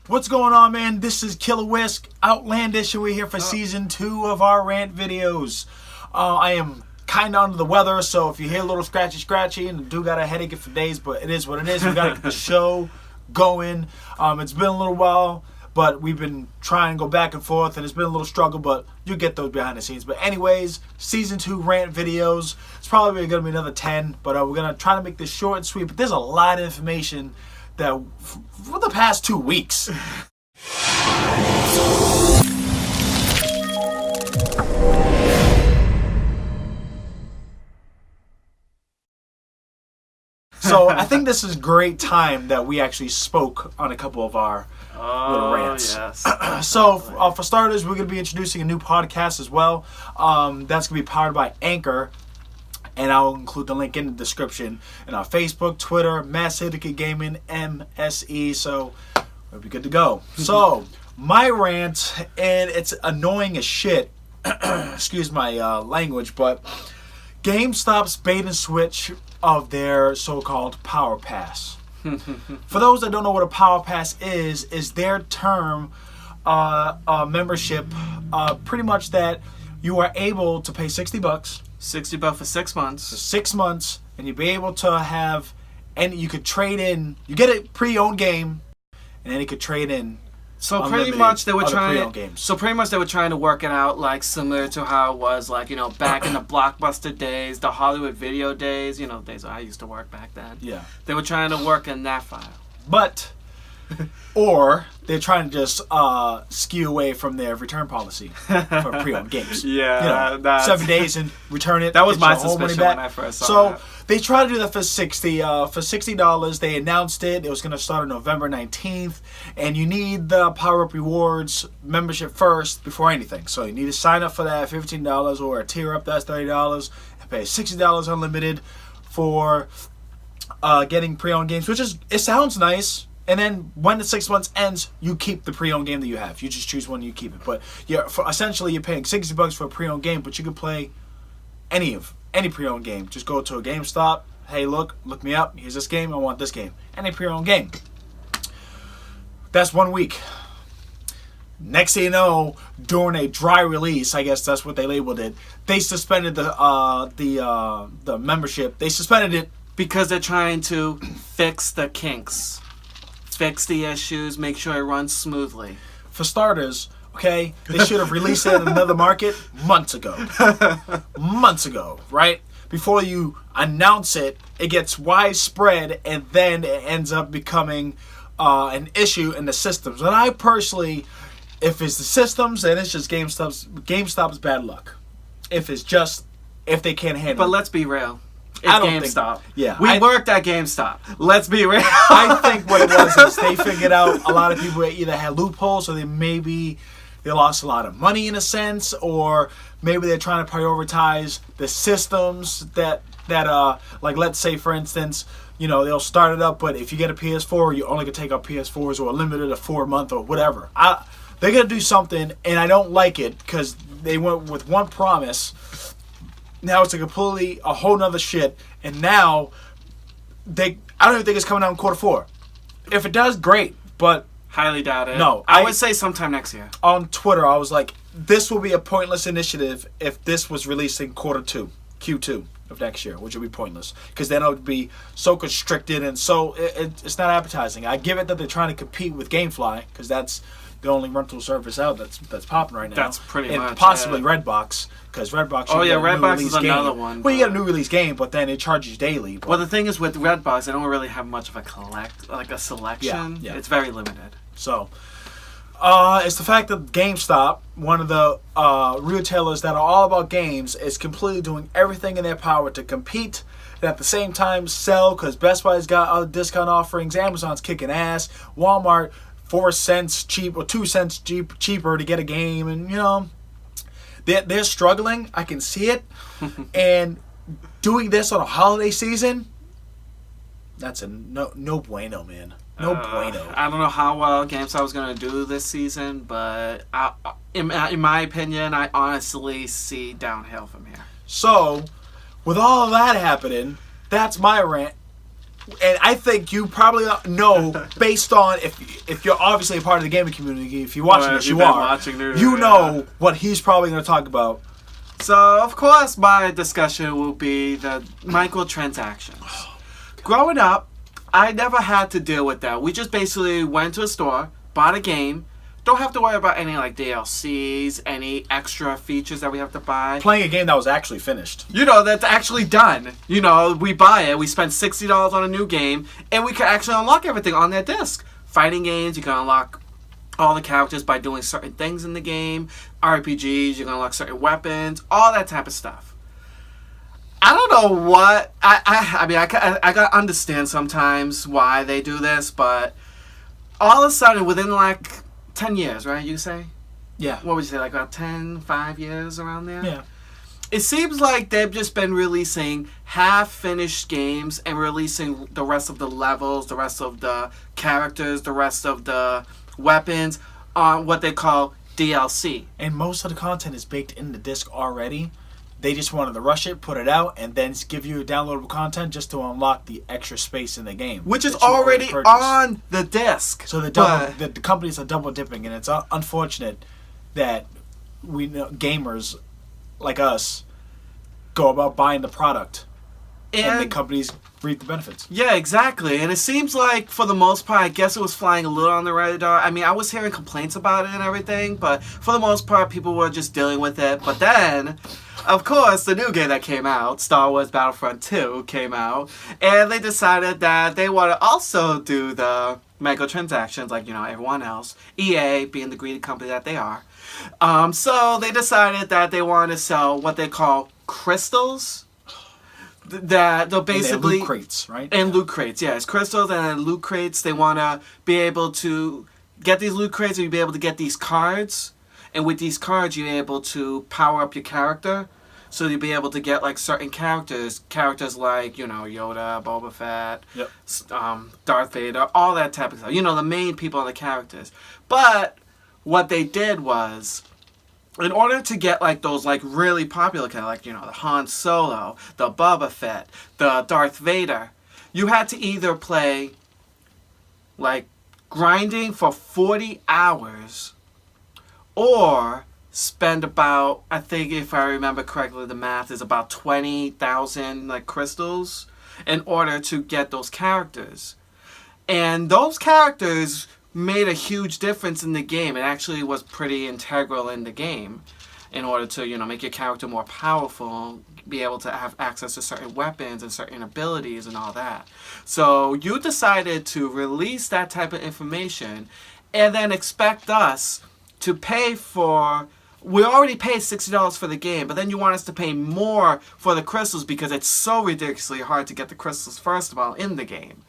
What's going on, man? This is Killawhisk Outlandish, and we're here for Season 2 of our rant videos. I am kind of under the weather, so if you hear a little scratchy, and I do got a headache for days, but it is what it is. We got the show going. It's been a little while, but we've been trying to go back and forth, and it's been a little struggle, but you get those behind the scenes. But anyways, Season 2 rant videos. It's probably going to be another 10, but we're going to try to make this short and sweet. But there's a lot of information that for the past 2 weeks. So I think this is a great time that we actually spoke on a couple of our little rants. Yes. So for starters, we're going to be introducing a new podcast as well. That's going to be powered by Anchor. And I'll include the link in the description. And our Facebook, Twitter, Mass Syndicate Gaming, MSE. So we'll be good to go. So my rant, and it's annoying as shit. Excuse my language, but Gamestop's bait and switch of their so-called Powerpass. For those that don't know what a Powerpass is their term membership, pretty much that you are able to pay $60. $60 for 6 months. For 6 months, and you'll be able to have, and you could trade in. You get a pre-owned game, and then you could trade in. So pretty much they were trying. Games. So pretty much they were trying to work it out like similar to how it was like back in the Blockbuster days, the Hollywood Video days. Days I used to work back then. Yeah. They were trying to work in that file. But. Or they're trying to just skew away from their return policy for pre-owned games. Yeah, 7 days and return it. That was my suspicion when I first saw that. So they tried to do that for $60. They announced it. It was going to start on November 19th, and you need the Power-Up Rewards membership first before anything. So you need to sign up for that $15 or a tier up. That's $30 and pay $60 unlimited for getting pre-owned games, it sounds nice. And then when the 6 months ends, you keep the pre-owned game that you have. You just choose one, you keep it. But essentially you're paying $60 for a pre-owned game, but you can play any pre-owned game. Just go to a GameStop. Hey, look me up. Here's this game. I want this game. Any pre-owned game. That's 1 week. Next thing you know, during a dry release, I guess that's what they labeled it, they suspended the membership. They suspended it because they're trying to fix the kinks. Fix the issues, make sure it runs smoothly. For starters, okay, they should have released it in another market months ago. Months ago, right? Before you announce it, it gets widespread, and then it ends up becoming an issue in the systems. And I personally, if it's the systems, then it's just GameStop's bad luck. If they can't handle it. But let's be real. It's GameStop. We worked at GameStop. Let's be real. I think what it was is they figured out a lot of people either had loopholes, or they lost a lot of money in a sense, or maybe they're trying to prioritize the systems that like, let's say for instance, they'll start it up, but if you get a PS4, you only can take up PS4s, or limited to 4 month or whatever. They're gonna do something, and I don't like it because they went with one promise. Now it's a whole nother shit, and now I don't even think it's coming out in Q4. If it does, great, but highly doubt it. No, I would say sometime next year. On Twitter, I was like, this will be a pointless initiative if this was released in Q2 of next year, which would be pointless, because then it would be so constricted, and so it's not appetizing. I give it that they're trying to compete with GameFly, because that's the only rental service out that's popping right now. That's pretty much. And possibly Redbox, because Redbox. Redbox is another one. Well, you get a new release game, but then it charges daily. Well, the thing is with Redbox, they don't really have much of a selection. Yeah. It's very limited. So, it's the fact that GameStop, one of the retailers that are all about games, is completely doing everything in their power to compete, and at the same time sell, because Best Buy's got other discount offerings, Amazon's kicking ass, Walmart 4 cents cheap or 2 cents cheaper to get a game, and they're struggling. I can see it, and doing this on a holiday season, that's a no bueno, man. No bueno. I don't know how well GameStop was going to do this season, but in my opinion, I honestly see downhill from here. So, with all of that happening, that's my rant. And I think you probably know, based on if you're obviously a part of the gaming community, if you're watching this, you are. You know what he's probably going to talk about. So, of course, my discussion will be the microtransactions. Growing up, I never had to deal with that. We just basically went to a store, bought a game, don't have to worry about any like DLCs, any extra features that we have to buy. Playing a game that was actually finished. You know, that's actually done. You know, we buy it, we spend $60 on a new game, and we can actually unlock everything on that disc. Fighting games, you can unlock all the characters by doing certain things in the game. RPGs, you can unlock certain weapons, all that type of stuff. I don't know what... I mean, I gotta understand sometimes why they do this, but all of a sudden, within like 10 years, right, you say? Yeah. What would you say, like about 5 years around there? Yeah. It seems like they've just been releasing half-finished games and releasing the rest of the levels, the rest of the characters, the rest of the weapons on what they call DLC. And most of the content is baked in the disc already. They just wanted to rush it, put it out, and then give you downloadable content just to unlock the extra space in the game. Which is already on the disc. So the companies are double dipping, and it's unfortunate that gamers like us go about buying the product and the companies reap the benefits. Yeah, exactly. And it seems like, for the most part, I guess it was flying a little on the radar. I mean, I was hearing complaints about it and everything, but for the most part, people were just dealing with it. But then, of course, the new game that came out, Star Wars Battlefront 2, came out, and they decided that they want to also do the microtransactions like, everyone else. EA, being the greedy company that they are. So they decided that they want to sell what they call crystals. That they'll basically... And loot crates, right? And loot crates, yeah. It's crystals and loot crates. They want to be able to get these loot crates, and you'll be able to get these cards. And with these cards, you're able to power up your character. So you'll be able to get, like, certain characters. Characters like, Yoda, Boba Fett, yep. Darth Vader, all that type of stuff. The main people and the characters. But what they did was... in order to get, like, those, like, really popular characters, like, the Han Solo, the Boba Fett, the Darth Vader, you had to either play, like, grinding for 40 hours or spend about, I think if I remember correctly, the math is about 20,000, like, crystals in order to get those characters. And those characters made a huge difference in the game. It actually was pretty integral in the game in order to, make your character more powerful, be able to have access to certain weapons and certain abilities and all that. So you decided to release that type of information and then expect us to pay for... We already paid $60 for the game, but then you want us to pay more for the crystals because it's so ridiculously hard to get the crystals, first of all, in the game.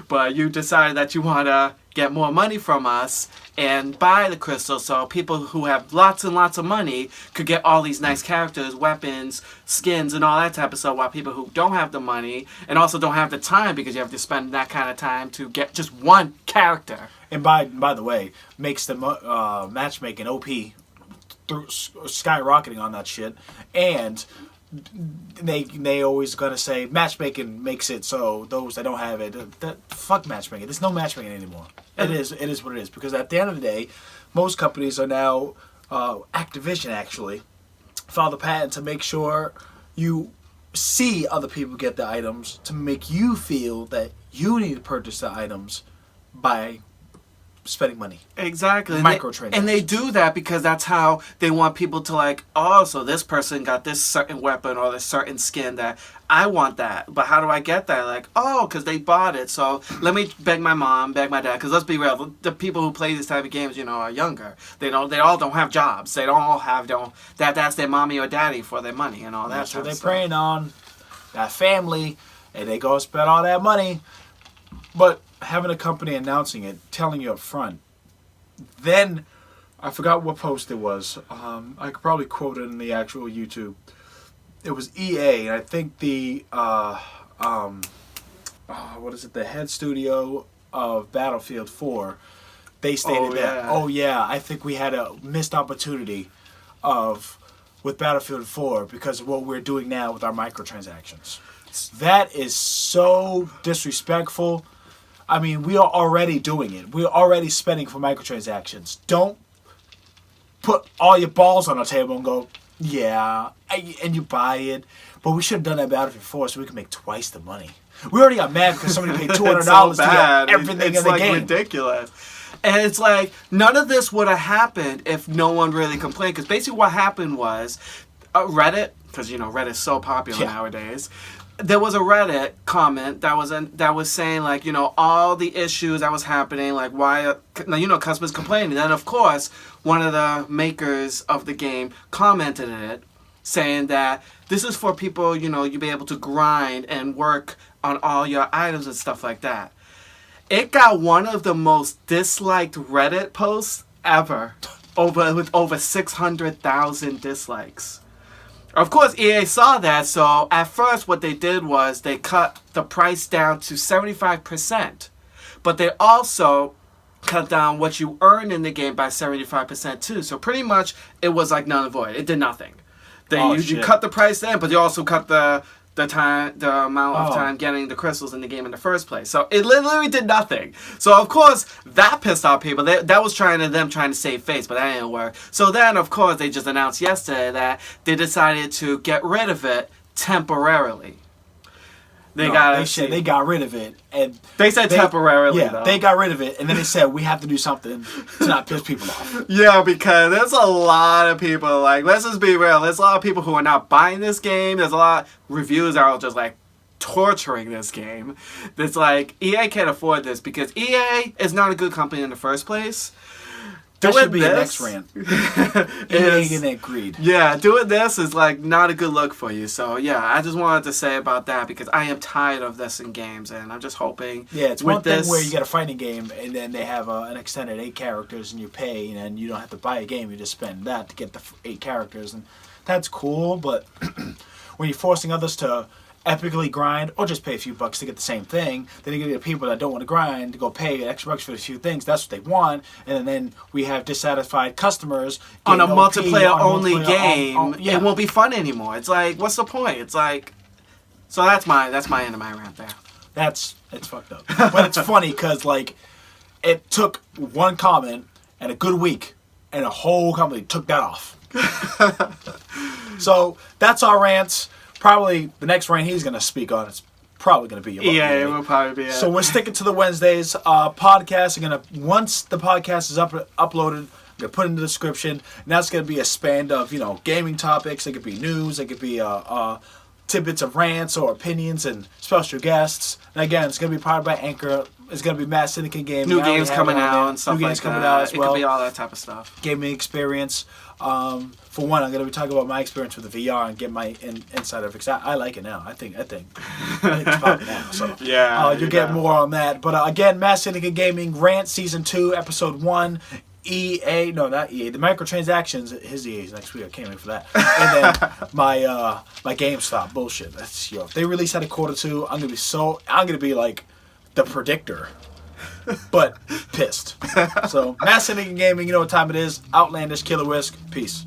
But you decided that you want to get more money from us and buy the crystals so people who have lots and lots of money could get all these nice characters, weapons, skins, and all that type of stuff, while people who don't have the money and also don't have the time, because you have to spend that kind of time to get just one character. And by the way, makes the matchmaking OP skyrocketing on that shit, and they always gonna say matchmaking makes it so those that don't have it, fuck matchmaking. There's no matchmaking anymore. It is what it is, because at the end of the day, most companies are now Activision actually filed a patent to make sure you see other people get the items, to make you feel that you need to purchase the items by spending money. Exactly. Microtransactions. And they do that because that's how they want people to, like, oh, so this person got this certain weapon or this certain skin that I want that. But how do I get that? Like, oh, because they bought it. So let me beg my mom, beg my dad. Because let's be real, the people who play these type of games, are younger. They all don't have jobs. They don't all have, that's their mommy or daddy for their money and all that. That's what they're preying on. That family. And they go spend all that money. But having a company announcing it, telling you up front, then I forgot what post it was. I could probably quote it in the actual YouTube. It was EA, and I think the the head studio of Battlefield 4. They stated I think we had a missed opportunity of with Battlefield 4 because of what we're doing now with our microtransactions. That is so disrespectful. I mean, we are already doing it. We're already spending for microtransactions. Don't put all your balls on the table and go, yeah, and you buy it. But we should have done that Battlefield 4 so we can make twice the money. We already got mad because somebody paid $200 to get everything in the game. It's ridiculous. And it's like, none of this would have happened if no one really complained. Because basically what happened was, Reddit, because, Reddit's so popular nowadays, there was a Reddit comment that was saying, like, all the issues that was happening, like, why, customers complaining. And, of course, one of the makers of the game commented it, saying that this is for people, you be able to grind and work on all your items and stuff like that. It got one of the most disliked Reddit posts ever, with over 600,000 dislikes. Of course, EA saw that, so at first what they did was they cut the price down to 75%. But they also cut down what you earn in the game by 75% too. So pretty much it was like null and void. It did nothing. You cut the price down, but you also cut the amount of time getting the crystals in the game in the first place. So it literally did nothing. So of course that pissed off people. That was trying to save face, but that didn't work. So then of course they just announced yesterday that they decided to get rid of it temporarily. They got rid of it, and they said temporarily. Yeah, though. They got rid of it, and then they said we have to do something to not piss people off. Yeah, because there's a lot of people, like, let's just be real. There's a lot of people who are not buying this game. There's a lot of reviews that are just like torturing this game. It's like EA can't afford this because EA is not a good company in the first place. That should be a next rant. EA and that greed. Yeah, doing this is like not a good look for you. So yeah, I just wanted to say about that because I am tired of this in games, and I'm just hoping. Yeah, it's one thing where you get a fighting game and then they have an extended 8 characters and you pay and you don't have to buy a game. You just spend that to get the 8 characters, and that's cool. But when you're forcing others to epically grind or just pay a few bucks to get the same thing, then you're going to get people that don't want to grind to go pay extra bucks for a few things. That's what they want, and then we have dissatisfied customers on a multiplayer only game. It won't be fun anymore. It's like, what's the point? It's like, so that's my end of my rant there. It's fucked up, but it's funny because like it took one comment and a good week, and a whole company took that off. So that's our rants. Probably the next rant he's going to speak on is probably going to be about it will probably be it. So we're sticking to the Wednesdays. Podcasts are going to, once the podcast is uploaded, I'm going to put it in the description. And that's going to be a span of, gaming topics. It could be news. It could be tidbits of rants or opinions and special guests. And again, it's going to be powered by Anchor. It's going to be Matt Syndicate Gaming. New games coming out and stuff like that. New games coming out as well. It could be all that type of stuff. Gaming experience. For one, I'm going to be talking about my experience with the VR and get my insider because I like it now. I think it's popping now. So yeah, you'll get more on that. But again, Matt Syndicate Gaming Rant Season 2, Episode 1. EA, no, not EA. The microtransactions, his EA is next week. I can't wait for that. And then my Gamestop bullshit. That's if they release that at Q2, I'm gonna be like the predictor, but pissed. So Matt Syndicate Gaming, you know what time it is. Outlandish, Killawhisk, peace.